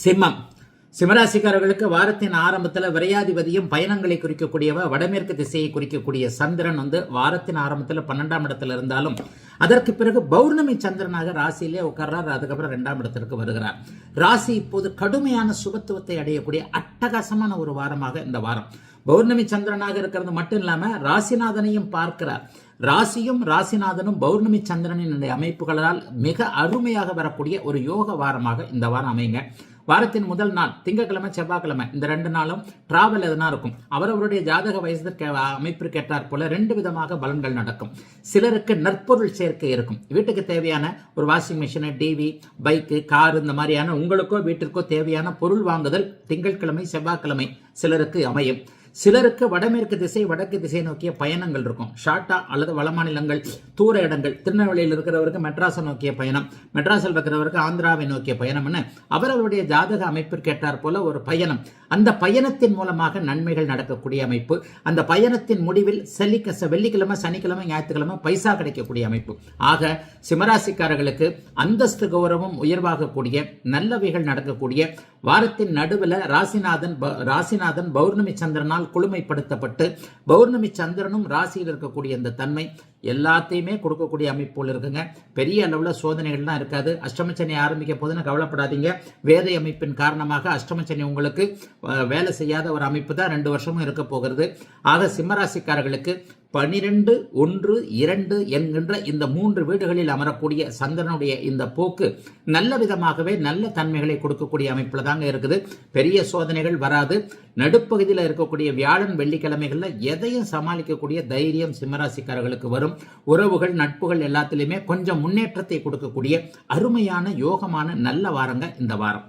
சிம்மம். சிம்மராசிக்காரர்களுக்கு வாரத்தின் ஆரம்பத்தில் விரையாதிபதியும் பயணங்களை குறிக்கக்கூடியவ வடமேற்கு திசையை குறிக்கக்கூடிய சந்திரன் வாரத்தின் ஆரம்பத்தில் 12ஆம் இடத்துல இருந்தாலும் அதற்கு பிறகு பௌர்ணமி சந்திரனாக ராசியிலே உட்கார்றார். அதுக்கப்புறம் 2ஆம் இடத்திற்கு வருகிறார். ராசி இப்போது கடுமையான சுபத்துவத்தை அடையக்கூடிய அட்டகாசமான ஒரு வாரமாக இந்த வாரம். பௌர்ணமி சந்திரனாக இருக்கிறது மட்டும் இல்லாம ராசிநாதனையும் பார்க்கிறார். ராசியும் ராசிநாதனும் பௌர்ணமி சந்திரனின் அமைப்புகளால் மிக அருமையாக வரக்கூடிய ஒரு யோக வாரமாக இந்த வாரம் அமைங்க. வாரத்தின் முதல் நாள் திங்கட்கிழமை செவ்வாய்க்கிழமை இந்த 2 நாளும் டிராவல் எதனா இருக்கும். அவரவருடைய ஜாதக வயசு அமைப்பு கேட்டார் போல 2 விதமாக பலன்கள் நடக்கும். சிலருக்கு நற்பொருள் சேர்க்கை இருக்கும். வீட்டுக்கு தேவையான ஒரு washing machine, TV, bike, car இந்த மாதிரியான உங்களுக்கோ வீட்டிற்கோ தேவையான பொருள் வாங்குதல் திங்கட்கிழமை செவ்வாய்க்கிழமை சிலருக்கு அமையும். சிலருக்கு வடமேற்கு திசை வடக்கு திசை நோக்கிய பயணங்கள் இருக்கும். ஷார்ட்டா அல்லது வடமாநிலங்கள், தூர இடங்கள், திருநெல்வேலியில் இருக்கிறவருக்கு மெட்ராஸை நோக்கிய பயணம், மெட்ராஸில் இருக்கிறவருக்கு ஆந்திராவை நோக்கிய பயணம்னு அவரவருடைய ஜாதக அமைப்பிற்கு ஏற்றார் போல ஒரு பயணம். அந்த பயணத்தின் மூலமாக நன்மைகள் நடக்கக்கூடிய அமைப்பு. அந்த பயணத்தின் முடிவில் வெள்ளிக்கிழமை, சனிக்கிழமை, ஞாயிற்றுக்கிழமை பைசா கிடைக்கக்கூடிய அமைப்பு. ஆக சிம்மராசிக்காரர்களுக்கு அந்தஸ்து கௌரவம் உயர்வாகக்கூடிய நல்லவைகள் நடக்கக்கூடிய வாரத்தின் நடுவில் ராசிநாதன் பௌர்ணமி சந்திரனால் குளுமைப்படுத்தப்பட்டு பௌர்ணமி சந்திரனும் ராசியில் இருக்கக்கூடிய இந்த தன்மை எல்லாத்தையுமே கொடுக்கக்கூடிய அமைப்புகள் இருக்குங்க. பெரிய அளவில் சோதனைகள்லாம் இருக்காது. அஷ்டமச்சனி ஆரம்பிக்க போதுன்னு கவலைப்படாதீங்க. வேதை அமைப்பின் காரணமாக அஷ்டமச்சனி உங்களுக்கு வேலை செய்யாத ஒரு அமைப்பு தான் 2 வருஷமும் இருக்க போகிறது. ஆக சிம்மராசிக்காரர்களுக்கு 12, 1, 2 என்கின்ற இந்த 3 வீடுகளில் அமரக்கூடிய சந்திரனுடைய இந்த போக்கு நல்ல விதமாகவே நல்ல தன்மைகளை கொடுக்கக்கூடிய அமைப்புல தாங்க இருக்குது. பெரிய சோதனைகள் வராது. நடுப்பகுதியில் இருக்கக்கூடிய வியாழன் வெள்ளிக்கிழமைகள்ல எதையும் சமாளிக்கக்கூடிய தைரியம் சிம்மராசிக்காரர்களுக்கு வரும். உறவுகள், நட்புகள் எல்லாத்திலுமே கொஞ்சம் முன்னேற்றத்தை கொடுக்கக்கூடிய அருமையான யோகமான நல்ல வாரங்க இந்த வாரம்.